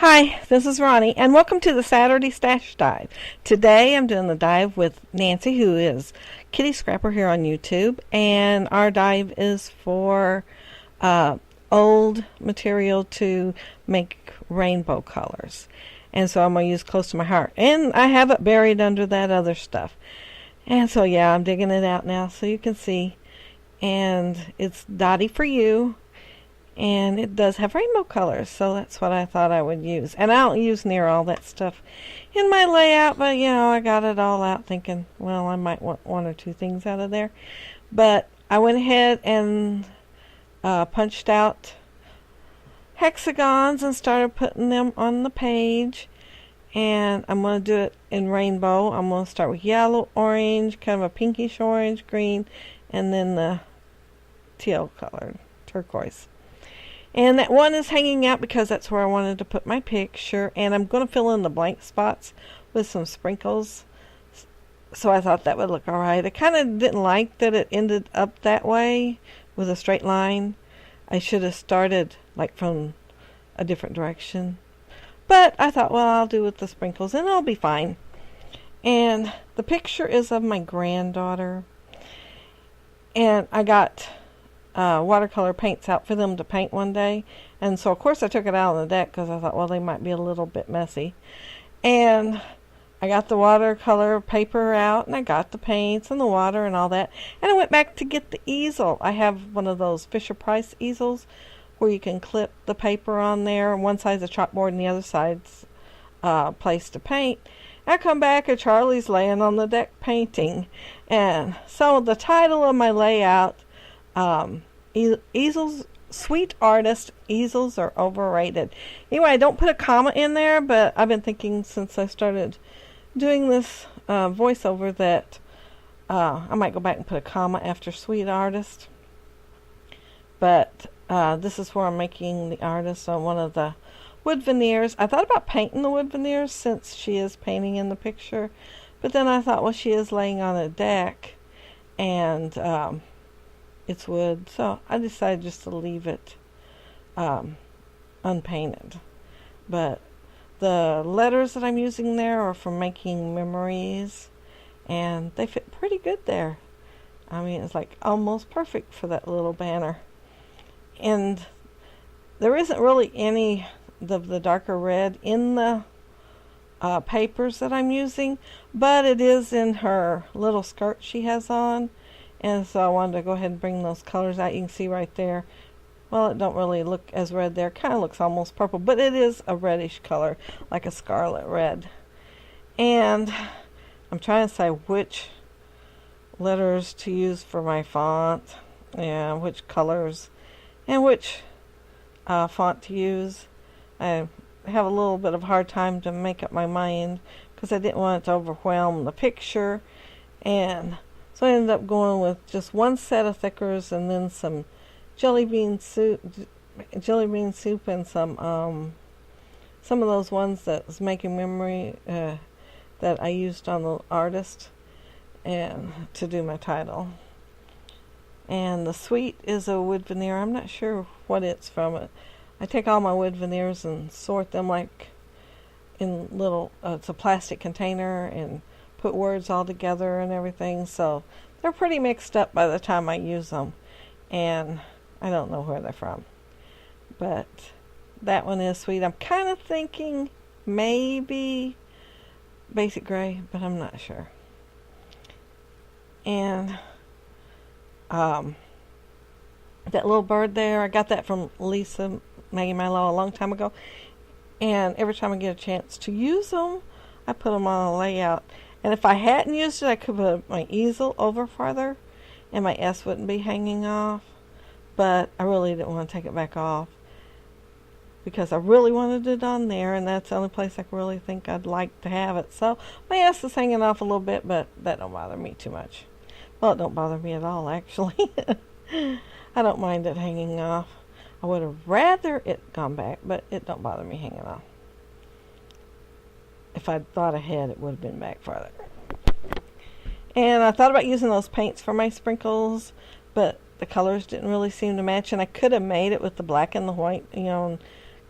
Hi, this is Roni, and welcome to the Saturday Stash Dive. Today I'm doing the dive with Nancy, who is Kitty Scrapper here on YouTube, and our dive is for old material to make rainbow colors. And so I'm going to use Close to My Heart. And I have it buried under that other stuff. And so yeah, I'm digging it out now so you can see. And it's Dottie for You. And it does have rainbow colors, so that's what I thought I would use. And I don't use near all that stuff in my layout, but I got it all out thinking, well, I might want one or two things out of there. But I went ahead and punched out hexagons and started putting them on the page. And I'm going to do it in rainbow. I'm going to start with yellow, orange, kind of a pinkish orange, green, and then the teal colored turquoise. And that one is hanging out because that's where I wanted to put my picture. And I'm going to fill in the blank spots with some sprinkles. So I thought that would look alright. I kind of didn't like that it ended up that way with a straight line. I should have started like from a different direction. But I thought, well, I'll do with the sprinkles and it'll be fine. And the picture is of my granddaughter. And I got watercolor paints out for them to paint one day, and so of course I took it out on the deck because I thought, well, they might be a little bit messy. And I got the watercolor paper out, and I got the paints and the water and all that, and I went back to get the easel. I have one of those Fisher-Price easels where you can clip the paper on there, and one side's a chalkboard and the other side's place to paint. I come back and Charlie's laying on the deck painting. And so the title of my layout, easels, sweet artist, easels are overrated. Anyway, I don't put a comma in there, but I've been thinking since I started doing this voiceover that I might go back and put a comma after sweet artist. But this is where I'm making the artist on one of the wood veneers. I thought about painting the wood veneers since she is painting in the picture, but then I thought, well, she is laying on a deck and it's wood, so I decided just to leave it unpainted. But the letters that I'm using there are for making memories, and they fit pretty good there. I mean, it's like almost perfect for that little banner. And there isn't really any of the darker red in the papers that I'm using, but it is in her little skirt she has on. And so I wanted to go ahead and bring those colors out. You can see right there. Well, it don't really look as red there. Kind of looks almost purple, but it is a reddish color, like a scarlet red. And I'm trying to say which letters to use for my font, and which colors, and which font to use. I have a little bit of a hard time to make up my mind because I didn't want it to overwhelm the picture. And so I ended up going with just one set of thickers and then some jelly bean soup and some of those ones that was making memory that I used on the artist and to do my title. And the sweet is a wood veneer. I'm not sure what it's from. I take all my wood veneers and sort them like in little, it's a plastic container, and put words all together and everything, so they're pretty mixed up by the time I use them, and I don't know where they're from. But that one is sweet. I'm kind of thinking maybe basic gray, but I'm not sure. And that little bird there, I got that from Lisa Maggie Milo a long time ago, and every time I get a chance to use them, I put them on a layout. And if I hadn't used it, I could put my easel over farther and my S wouldn't be hanging off. But I really didn't want to take it back off because I really wanted it on there, and that's the only place I really think I'd like to have it. So my S is hanging off a little bit, but that don't bother me too much. Well, it don't bother me at all, actually. I don't mind it hanging off. I would have rather it gone back, but it don't bother me hanging off. If I'd thought ahead, it would have been back farther. And I thought about using those paints for my sprinkles, but the colors didn't really seem to match, and I could have made it with the black and the white, and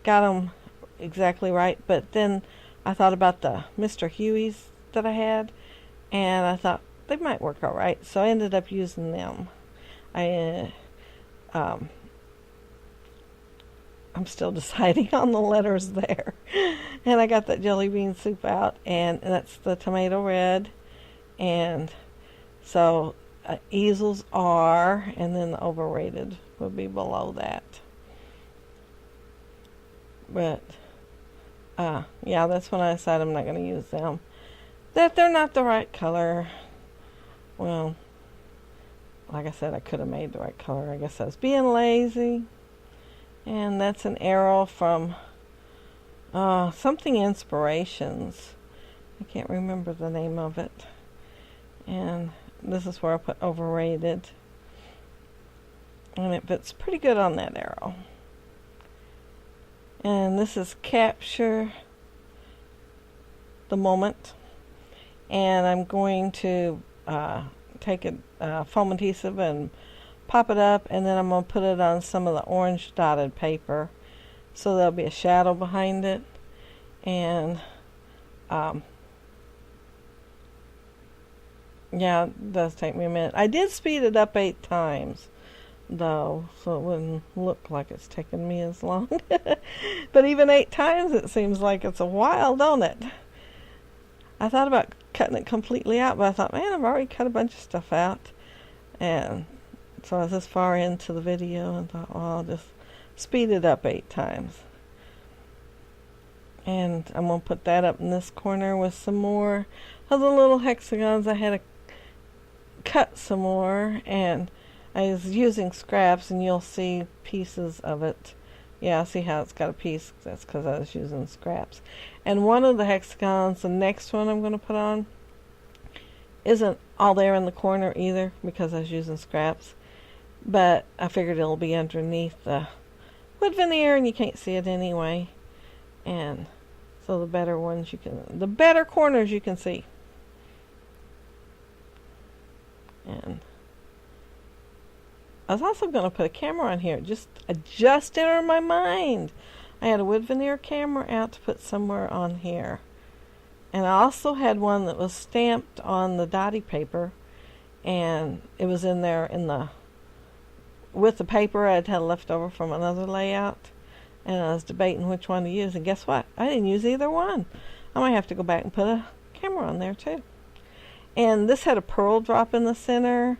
got them exactly right. But then I thought about the Mr. Huey's that I had, and I thought they might work all right. So I ended up using them. I um, I'm still deciding on the letters there. And I got that jelly bean soup out, and that's the tomato red. And so easels are, and then the overrated would be below that. But yeah, that's when I decided I'm not going to use them. That they're not the right color. Well, like I said, I could have made the right color. I guess I was being lazy. And that's an arrow from something Inspirations. I can't remember the name of it. And this is where I put overrated. And it fits pretty good on that arrow. And this is Capture the Moment. And I'm going to take a foam adhesive and pop it up, and then I'm going to put it on some of the orange dotted paper so there'll be a shadow behind it. And yeah, it does take me a minute. I did speed it up 8 times though, so it wouldn't look like it's taking me as long. But even 8 times, it seems like it's a while, don't it? I thought about cutting it completely out, but I thought, man, I've already cut a bunch of stuff out. And so I was this far into the video and thought, well, I'll just speed it up 8 times. And I'm going to put that up in this corner with some more of the little hexagons. I had to cut some more, and I was using scraps, and you'll see pieces of it. Yeah, see how it's got a piece? That's because I was using scraps. And one of the hexagons, the next one I'm going to put on, isn't all there in the corner either because I was using scraps. But I figured it'll be underneath the wood veneer, and you can't see it anyway. And so the better corners you can see. And I was also going to put a camera on here. Just entered my mind. I had a wood veneer camera out to put somewhere on here. And I also had one that was stamped on the dotty paper. And it was in there with the paper I'd had left over from another layout. And I was debating which one to use. And guess what? I didn't use either one. I might have to go back and put a camera on there too. And this had a pearl drop in the center.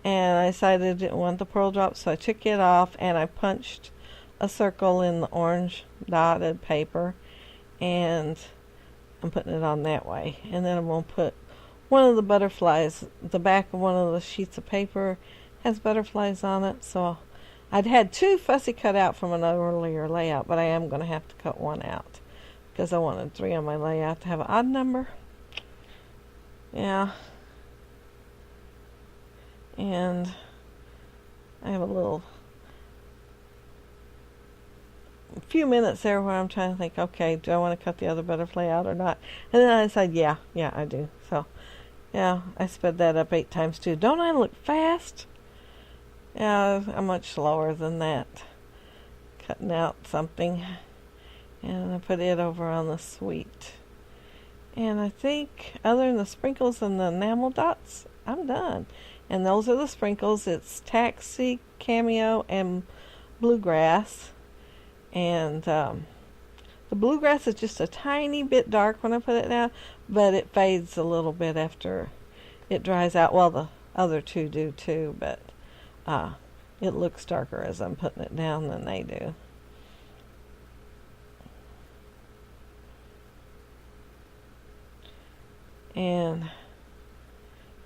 And I decided I didn't want the pearl drop, so I took it off and I punched a circle in the orange dotted paper. And I'm putting it on that way. And then I'm going to put one of the butterflies. The back of one of the sheets of paper has butterflies on it. So I'd had 2 fussy cut out from an earlier layout, but I am going to have to cut one out because I wanted 3 on my layout to have an odd number. Yeah. And I have a few minutes there where I'm trying to think, okay, do I want to cut the other butterfly out or not? And then I decided, yeah, I do. So, yeah, I sped that up 8 times too. Don't I look fast? Yeah, I'm much slower than that. Cutting out something. And I put it over on the suite. And I think, other than the sprinkles and the enamel dots, I'm done. And those are the sprinkles. It's Taxi, Cameo, and Bluegrass. And the Bluegrass is just a tiny bit dark when I put it down, but it fades a little bit after it dries out. Well, the other 2 do too, but it looks darker as I'm putting it down than they do. And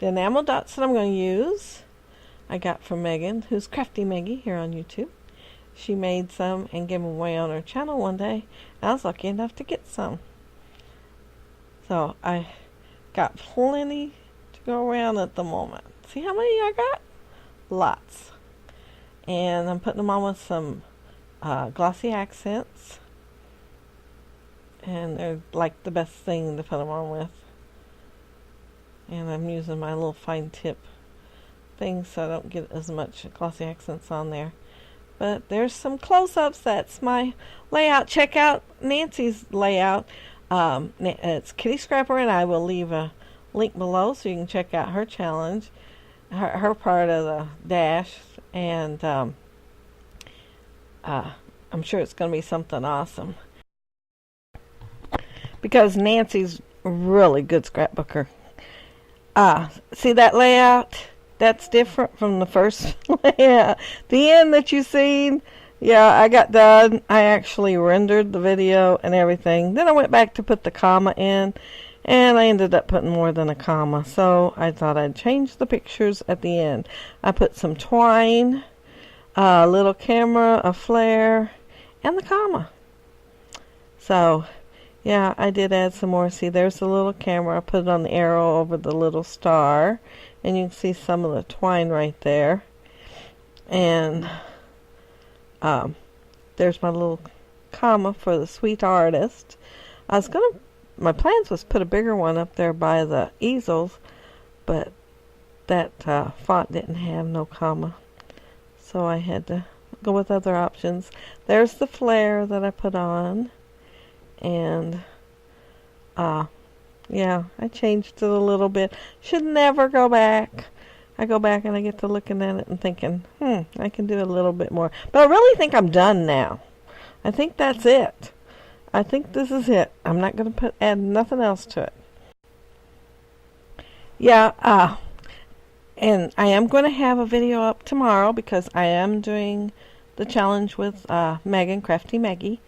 the enamel dots that I'm going to use, I got from Megan, who's Crafty Maggie here on YouTube. She made some and gave them away on her channel one day. I was lucky enough to get some. So I got plenty to go around at the moment. See how many I got? Lots. And I'm putting them on with some glossy accents. And they're like the best thing to put them on with. And I'm using my little fine tip thing so I don't get as much glossy accents on there. But there's some close-ups. That's my layout. Check out Nancy's layout. It's Kitty Scrapper, and I will leave a link below so you can check out her challenge, her part of the dash, and I'm sure it's going to be something awesome. Because Nancy's a really good scrapbooker. See that layout? That's different from the first layout. The end that you seen, yeah, I got done. I actually rendered the video and everything. Then I went back to put the comma in, and I ended up putting more than a comma. So I thought I'd change the pictures at the end. I put some twine, a little camera, a flare, and the comma. So yeah, I did add some more. See, there's the little camera. I put it on the arrow over the little star. And you can see some of the twine right there. And there's my little comma for the sweet artist. My plans was put a bigger one up there by the easels. But that font didn't have no comma. So I had to go with other options. There's the flare that I put on. And yeah, I changed it a little bit. Should never go back. I go back and I get to looking at it and thinking, I can do a little bit more. But I really think I'm done now. I think that's it. I think this is it. I'm not going to add nothing else to it. Yeah, and I am going to have a video up tomorrow because I am doing the challenge with Megan, Crafty Maggie,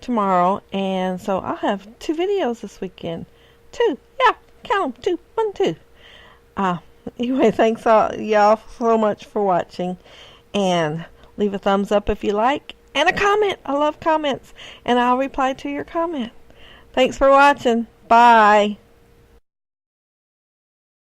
tomorrow, and so I'll have 2 videos this weekend. 2, yeah, count them, 2, 1, 2. Anyway, thanks y'all so much for watching, and leave a thumbs up if you like, and a comment. I love comments, and I'll reply to your comment. Thanks for watching. Bye.